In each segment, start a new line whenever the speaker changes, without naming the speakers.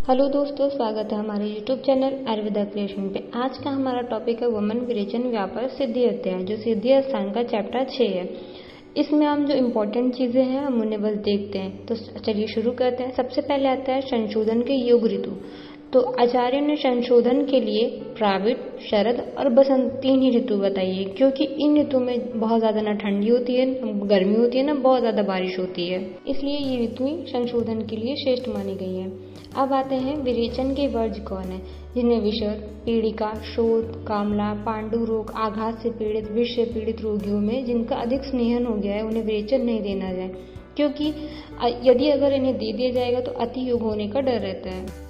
Hello दोस्तों, स्वागत है हमारे यूट्यूब चैनल आयुर्वेदा क्रिएशन पे। आज का हमारा टॉपिक है वमन विरेचन व्यापार सिद्धि अध्याय, जो सिद्धि स्थान का चैप्टर 6 है। इसमें हम जो इम्पोर्टेंट चीज़ें हैं हम उन्हें बस देखते हैं। तो चलिए शुरू करते हैं। सबसे पहले आता है संशोधन के योग ऋतु। तो आचार्य ने संशोधन के लिए प्राविट, शरद और बसंत 3 ही ऋतु बताई है, क्योंकि इन ऋतु में बहुत ज़्यादा ना ठंडी होती है, ना गर्मी होती है, ना बहुत ज़्यादा बारिश होती है। इसलिए ये ऋतुएं संशोधन के लिए श्रेष्ठ मानी गई है। अब आते हैं विरेचन के वर्ज कौन है, जिन्हें विषर, पीड़िका, शोथ, कामला, पांडु रोग, आघात से पीड़ित, विष से पीड़ित रोगियों में जिनका अधिक स्नेहन हो गया है उन्हें विरेचन नहीं देना जाए, क्योंकि यदि अगर इन्हें दे दिया जाएगा तो अति योग होने का डर रहता है।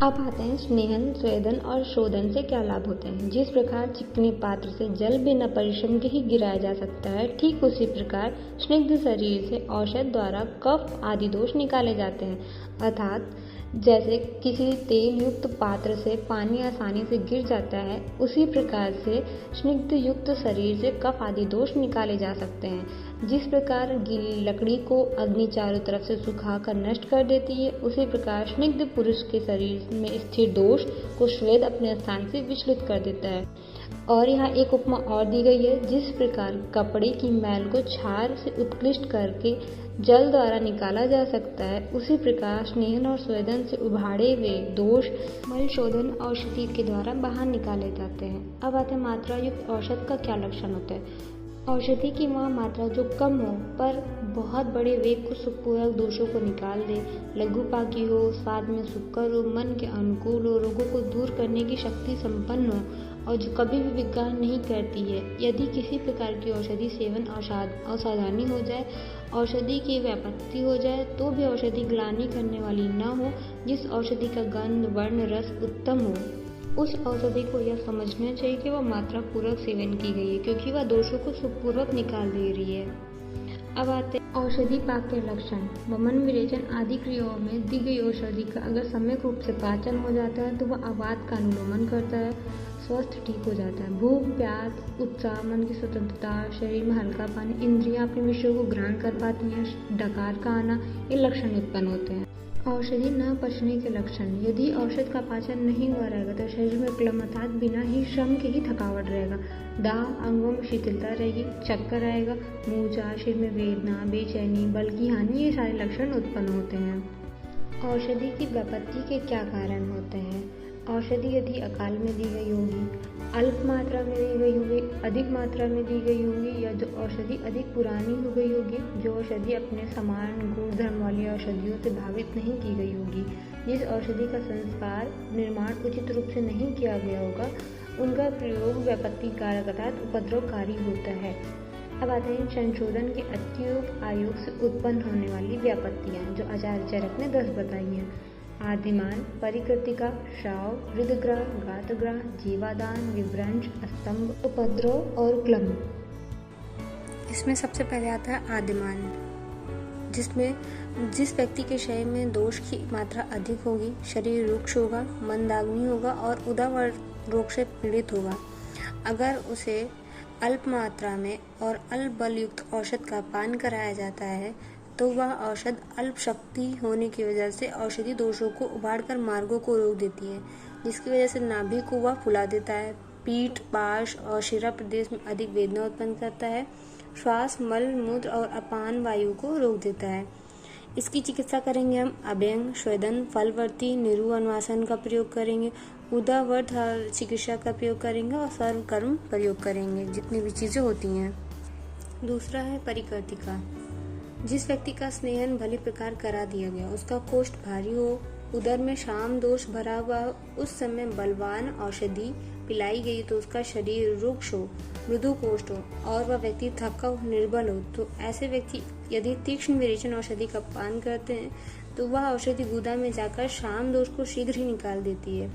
अब आते हैं स्नेहन, स्वेदन और शोधन से क्या लाभ होते हैं। जिस प्रकार चिकने पात्र से जल बिना परिश्रम के ही गिराया जा सकता है, ठीक उसी प्रकार स्निग्ध शरीर से औषध द्वारा कफ आदि दोष निकाले जाते हैं। अर्थात जैसे किसी तेल युक्त पात्र से पानी आसानी से गिर जाता है, उसी प्रकार से स्निग्ध युक्त शरीर से कफ आदि दोष निकाले जा सकते हैं। जिस प्रकार गीली लकड़ी को अग्नि चारों तरफ से सुखाकर नष्ट कर देती है, उसी प्रकार स्निग्ध पुरुष के शरीर में स्थिर दोष को श्वेद अपने स्थान से विचलित कर देता है। और यहाँ एक उपमा और दी गई है। जिस प्रकार कपड़े की मैल को छार से उत्कृष्ट करके जल द्वारा निकाला जा सकता है, उसी प्रकार स्नेहन और स्वेदन से उभारे हुए दोष मल शोधन औषधि के द्वारा बाहर निकाले जाते हैं। अब आते हैं मात्रा युक्त औषध का क्या लक्षण होता है। औषधि की वह मात्रा जो कम हो पर बहुत बड़े वेग को सुखपूर्वक दोषों को निकाल दे, लघुपाकी हो, स्वाद में सुकर हो, मन के अनुकूल हो, रोगों को दूर करने की शक्ति संपन्न हो और जो कभी भी विकार नहीं करती है। यदि किसी प्रकार की औषधि सेवन असावधानी हो जाए, औषधि की व्यापत्ति हो जाए, तो भी औषधि ग्लानि करने वाली न हो, जिस औषधि का गंध, वर्ण, रस उत्तम हो, उस औषधि को यह समझना चाहिए कि वह मात्रा पूर्वक सेवन की गई है, क्योंकि वह दोषों को सुखपूर्वक निकाल दे रही है। अब आते हैं औषधि पाक के लक्षण। वमन, विरेचन आदि क्रियाओं में दी गई औषधि का अगर सम्यक रूप से पाचन हो जाता है तो वह आवात का अनुलोमन करता है, स्वास्थ्य ठीक हो जाता है। भूख, प्यास, उत्साह, मन की स्वतंत्रता, शरीर में हल्का पानी, इंद्रियां अपने विषयों को ग्रहण कर पाती हैं, डकार का आना, ये लक्षण उत्पन्न होते हैं। औषधि न पचने के लक्षण। यदि औषध का पाचन नहीं हुआ रहेगा तो शरीर में क्लम अर्थात बिना ही श्रम के ही थकावट रहेगा, दाह, अंगों में शिथिलता रहेगी, चक्कर आएगा, मूर्छा, सिर में वेदना, बेचैनी, बल की हानि, ये सारे लक्षण उत्पन्न होते हैं। औषधि की व्यापत्ति के क्या कारण होते हैं। औषधि यदि अकाल में दी गई होगी, अल्प मात्रा में दी गई होगी, अधिक मात्रा में दी गई होगी, या जो औषधि अधिक पुरानी हो गई होगी, जो औषधि अपने समान गुण धर्म वाली औषधियों से भावित नहीं की गई होगी, जिस औषधि का संस्कार निर्माण उचित रूप से नहीं किया गया होगा, उनका प्रयोग व्यापत्ति कारक अर्थात उपद्रवकारी होता है। अब आते हैं संशोधन के अतियोग आयोग से उत्पन्न होने वाली व्यापत्तियाँ, जो आचार्य चरक ने 10 बताई हैं। आदिमान, परिकृतिका, श्राव, हृदग्रह, गातग्रह, जीवादान, विभ्रंश, स्तंभ, उपद्रव और क्लम।
इसमें सबसे पहले आता है आदिमान, जिसमें जिस व्यक्ति के शरीर में दोष की मात्रा अधिक होगी, शरीर रुक्ष होगा, मंदाग्नि होगा और उदावर रोग से पीड़ित होगा। अगर उसे अल्प मात्रा में और अल्प बल युक्त औषध का पान कराया जाता है तो वह औषध अल्प शक्ति होने की वजह से औषधि दोषों को उबाड़कर मार्गों को रोक देती है, जिसकी वजह से नाभि को वह फुला देता है, पीठ, पाश और शिरा प्रदेश में अधिक वेदना उत्पन्न करता है, श्वास, मल, मूत्र और अपान वायु को रोक देता है। इसकी चिकित्सा करेंगे हम अभ्यंग, स्वेदन, फलवर्ती, निरु अनुवासन का प्रयोग करेंगे, उदावर्त चिकित्सा का प्रयोग करेंगे और सर्वकर्म प्रयोग करेंगे, जितनी भी चीज़ें होती हैं। दूसरा है परिकर्तिका। जिस व्यक्ति का स्नेहन भली प्रकार करा दिया गया, उसका कोष्ठ भारी हो, उदर में शाम दोष भरा हुआ हो, उस समय बलवान औषधि पिलाई गई तो उसका शरीर रुक्ष हो, मृदु कोष्ठ हो और वह व्यक्ति थका हो, निर्बल हो, तो ऐसे व्यक्ति यदि तीक्ष्ण विरेचन औषधि का पान करते हैं तो वह औषधि गुदा में जाकर शाम दोष को शीघ्र ही निकाल देती है,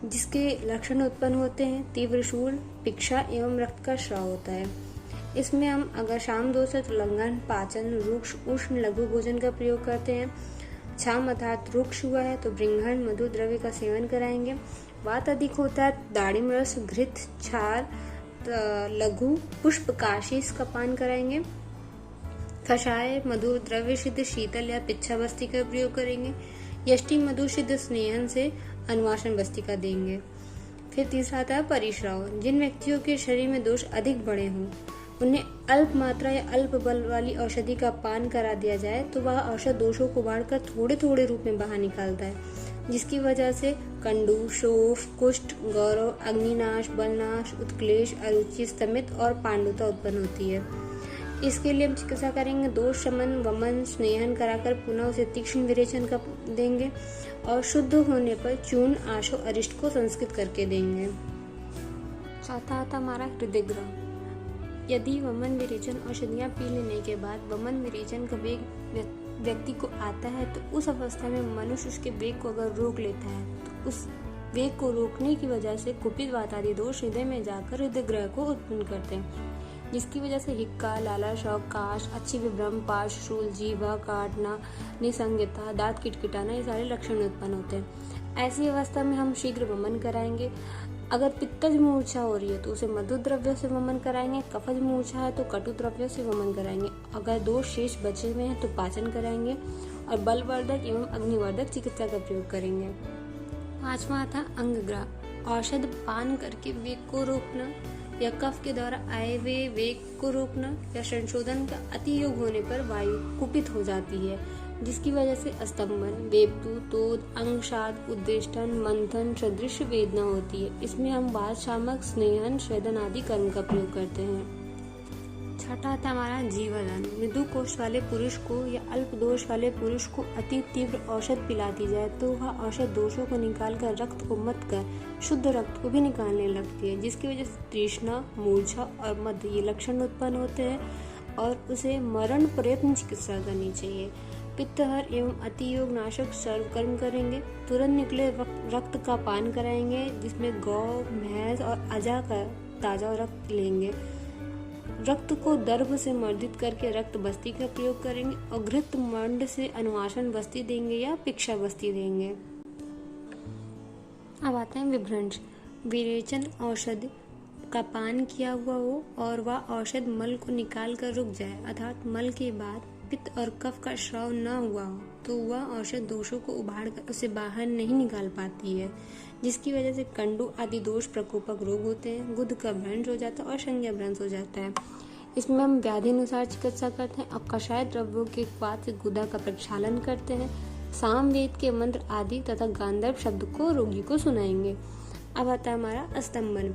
जिसके लक्षण उत्पन्न होते हैं तीव्र शूल, पिक्षा एवं रक्त का स्राव होता है। इसमें हम अगर शाम दोष है तो लंघन, पाचन, रुक्ष, उष्ण लघु भोजन का प्रयोग करते हैं। छाम अर्थात रुक्ष हुआ है तो ब्रिंघन, मधु द्रव्य का सेवन कराएंगे। वात अधिक होता है दाड़िम रस, घृत, क्षार, लघु पुष्प काशीस का पान कराएंगे। कषाय, मधु द्रव्य सिद्ध शीतल या पिच्छावस्ती का प्रयोग करेंगे। यष्टि मधु सिद्ध स्नेहन से अनुवासन वस्तिका देंगे। फिर तीसरा आता है परिश्राव। जिन व्यक्तियों के शरीर में दोष अधिक बढ़े हों उन्हें अल्प मात्रा या अल्प बल वाली औषधि का पान करा दिया जाए तो वह औषध दोषों को बाढ़कर थोड़े थोड़े रूप में बाहर निकालता है, जिसकी वजह से कंडू, शोफ, कुष्ठ, गौरव, अग्निनाश, बलनाश, उत्क्लेश, अरुचि, स्तमित और पांडुता उत्पन्न होती है। इसके लिए हम चिकित्सा करेंगे, दोष शमन, वमन, स्नेहन कराकर पुनः उसे तीक्ष्ण विरेचन का देंगे और शुद्ध होने पर चूर्ण, आशो, अरिष्ट को संस्कृत करके देंगे। चौथा आता हमारा हृदय ग्रह। यदि वमन विरेचन औषधियाँ पी लेने के बाद वमन विरेचन का वेग व्यक्ति को आता है तो उस अवस्था में मनुष्य उसके वेग को अगर रोक लेता है तो उस वेग को रोकने की वजह से कुपित वात आदि दोष हृदय में जाकर हृदय ग्रह को उत्पन्न करते हैं, जिसकी वजह से हिक्का, लाला, शौक, काश, अच्छी विभ्रम, पाश, शूल, जीवा काटना, निसंगता, दांत किटकिटाना, ये सारे लक्षण उत्पन्न होते हैं। ऐसी अवस्था में हम शीघ्र वमन कराएंगे। अगर पित्तज मूर्छा हो रही है तो उसे मधु द्रव्य से वमन कराएंगे, कफज मूर्छा है तो कटु द्रव्य से वमन कराएंगे, अगर दोष शेष बचे हुए हैं तो पाचन कराएंगे और बलवर्धक एवं अग्निवर्धक चिकित्सा का प्रयोग करेंगे। पांचवा आता अंगग्रह। औषध पान करके वेग को रोकना या कफ के द्वारा आए हुए वेग को रोकना या संशोधन का अति योग होने पर वायु कुपित हो जाती है, जिसकी वजह से स्तंभन, वेपतु, तोद, अंगशाद, उद्वेष्टन, मंथन सदृश वेदना होती है। इसमें हम बात शामक, स्नेहन, स्वेदन आदि कर्म का प्रयोग करते हैं। छठा था हमारा जीवदान। मृदु कोष वाले पुरुष को या अल्प दोष वाले पुरुष को अति तीव्र औषध पिला दी जाए तो वह औषध दोषों को निकालकर रक्त को मत कर शुद्ध रक्त को भी निकालने लगती है, जिसकी वजह से तृष्णा, मूर्छा और मद ये लक्षण उत्पन्न होते हैं और उसे मरण प्रयत्न चिकित्सा करनी चाहिए। पित्तहर एवं अति योग नाशक सर्वकर्म करेंगे। तुरंत निकले रक्त का पान कराएंगे, जिसमें गौ, भैंस और अजा का ताजा रक्त लेंगे। रक्त को दर्भ से मर्दित करके रक्त बस्ती का प्रयोग करेंगे और घृत मंड से अनुवासन बस्ती देंगे या पिक्षा बस्ती देंगे। अब आते हैं विभ्रंश। विरेचन औषधि का पान किया हुआ हो और वह औषध मल को निकाल कर रुक जाए, अर्थात मल के बाद पित्त और कफ का स्राव न हुआ हो तो वह औषध दोषों को उबाड़ कर उसे बाहर नहीं निकाल पाती है, जिसकी वजह से कंडू आदि दोष प्रकोपक रोग होते हैं, गुद का भ्रंश हो जाता है और संज्ञा भ्रंश हो जाता है। इसमें हम व्याधि अनुसार चिकित्सा करते हैं और कषाय द्रव्यों के उत्पाद से गुदा का प्रक्षालन करते हैं, सामवेद के मंत्र आदि तथा गांधर्व शब्द को रोगी को सुनाएंगे। अब आता है हमारा स्तंभन।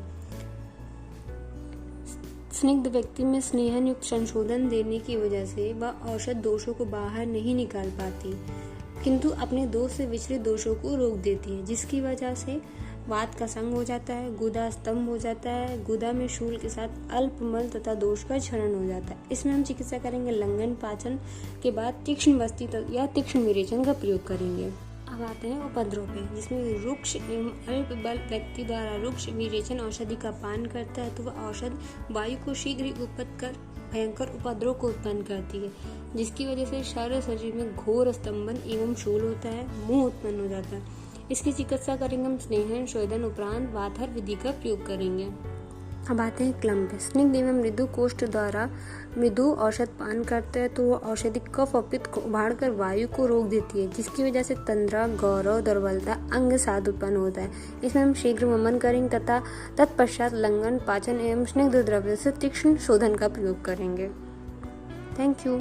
स्निग्ध व्यक्ति में स्नेहन युक्त संशोधन देने की वजह से वह औषध दोषों को बाहर नहीं निकाल पाती, किंतु अपने दोष से विचलित दोषों को रोक देती है, जिसकी वजह से वात का संग हो जाता है, गुदा स्तंभ हो जाता है, गुदा में शूल के साथ अल्पमल तथा दोष का क्षरण हो जाता है। इसमें हम चिकित्सा करेंगे, लंघन पाचन के बाद तीक्ष्ण बस्ती या तीक्ष्ण विरेचन का प्रयोग करेंगे। अब आते हैं उपद्रव पे, जिसमें रुक्ष एवं अल्प बल व्यक्ति द्वारा रुक्ष विरेचन औषधि का पान करता है तो वह औषध वायु को शीघ्र ही उत्पन्न कर भयंकर उपद्रव को उत्पन्न करती है, जिसकी वजह से सारे शरीर में घोर स्तंभन एवं शूल होता है, मुंह उत्पन्न हो जाता है। इसकी चिकित्सा करेंगे हम स्नेहन स्वेदन उपरांत वातहर विधि का प्रयोग करेंगे। अब आते हैं क्लम्प। स्निग्ध एवं मृदु कोष्ठ द्वारा मृदु औषध पान करते हैं तो वह औषधि कफ और पित्त को उबाड़ कर वायु को रोक देती है, जिसकी वजह से तंद्रा, गौरव, दुर्बलता, अंग साध उत्पन्न होता है। इसमें हम शीघ्र वमन करेंगे तथा तत्पश्चात लंघन पाचन एवं स्निग्ध द्रव्य से तीक्ष्ण शोधन का प्रयोग करेंगे। Thank you.